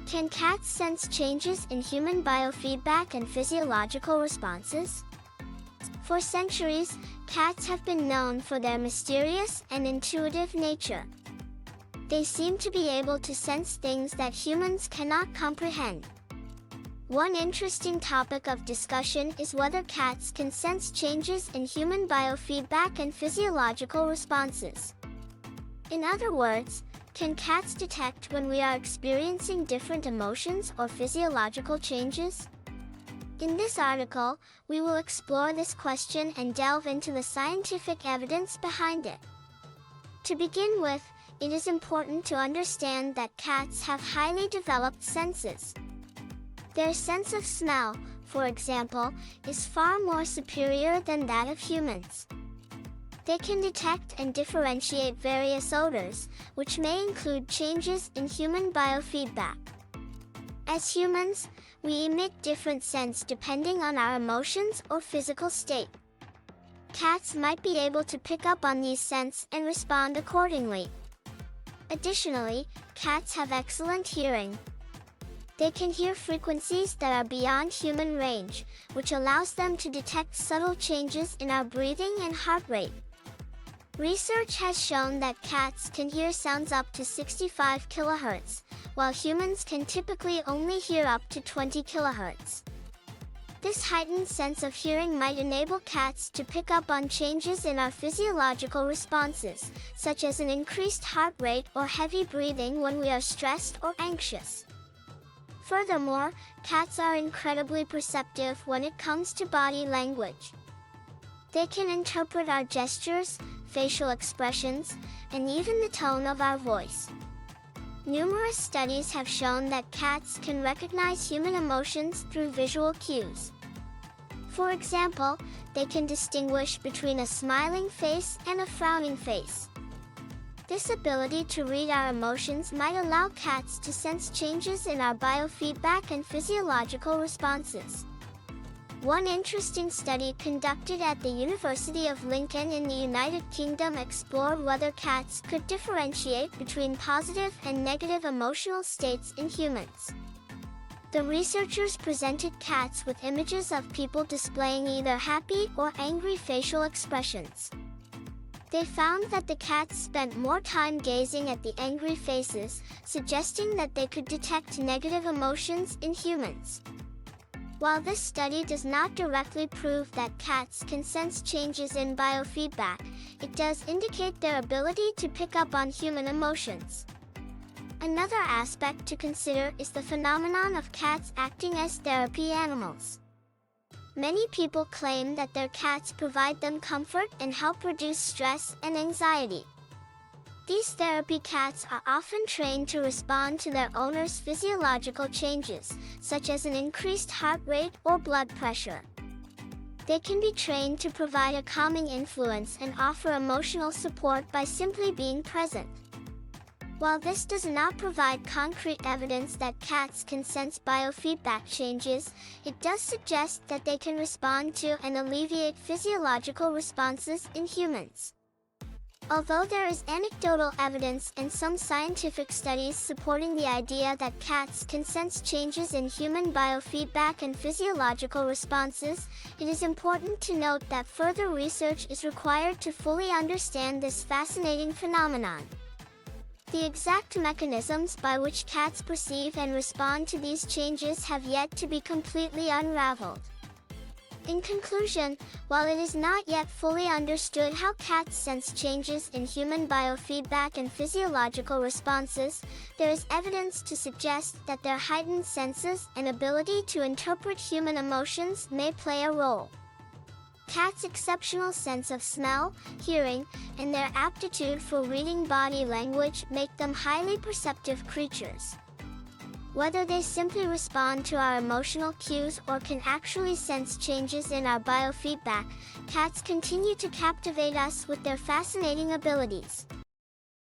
Can cats sense changes in human biofeedback and physiological responses? For centuries, cats have been known for their mysterious and intuitive nature. They seem to be able to sense things that humans cannot comprehend. One interesting topic of discussion is whether cats can sense changes in human biofeedback and physiological responses. In other words, can cats detect when we are experiencing different emotions or physiological changes? In this article, we will explore this question and delve into the scientific evidence behind it. To begin with, it is important to understand that cats have highly developed senses. Their sense of smell, for example, is far more superior than that of humans. They can detect and differentiate various odors, which may include changes in human biofeedback. As humans, we emit different scents depending on our emotions or physical state. Cats might be able to pick up on these scents and respond accordingly. Additionally, cats have excellent hearing. They can hear frequencies that are beyond human range, which allows them to detect subtle changes in our breathing and heart rate. Research has shown that cats can hear sounds up to 65 kHz, while humans can typically only hear up to 20 kHz. This heightened sense of hearing might enable cats to pick up on changes in our physiological responses, such as an increased heart rate or heavy breathing when we are stressed or anxious. Furthermore, cats are incredibly perceptive when it comes to body language. They can interpret our gestures, facial expressions, and even the tone of our voice. Numerous studies have shown that cats can recognize human emotions through visual cues. For example, they can distinguish between a smiling face and a frowning face. This ability to read our emotions might allow cats to sense changes in our biofeedback and physiological responses. One interesting study conducted at the University of Lincoln in the United Kingdom explored whether cats could differentiate between positive and negative emotional states in humans. The researchers presented cats with images of people displaying either happy or angry facial expressions. They found that the cats spent more time gazing at the angry faces, suggesting that they could detect negative emotions in humans. While this study does not directly prove that cats can sense changes in biofeedback, it does indicate their ability to pick up on human emotions. Another aspect to consider is the phenomenon of cats acting as therapy animals. Many people claim that their cats provide them comfort and help reduce stress and anxiety. These therapy cats are often trained to respond to their owner's physiological changes, such as an increased heart rate or blood pressure. They can be trained to provide a calming influence and offer emotional support by simply being present. While this does not provide concrete evidence that cats can sense biofeedback changes, it does suggest that they can respond to and alleviate physiological responses in humans. Although there is anecdotal evidence and some scientific studies supporting the idea that cats can sense changes in human biofeedback and physiological responses, it is important to note that further research is required to fully understand this fascinating phenomenon. The exact mechanisms by which cats perceive and respond to these changes have yet to be completely unraveled. In conclusion, while it is not yet fully understood how cats sense changes in human biofeedback and physiological responses, there is evidence to suggest that their heightened senses and ability to interpret human emotions may play a role. Cats' exceptional sense of smell, hearing, and their aptitude for reading body language make them highly perceptive creatures. Whether they simply respond to our emotional cues or can actually sense changes in our biofeedback, cats continue to captivate us with their fascinating abilities.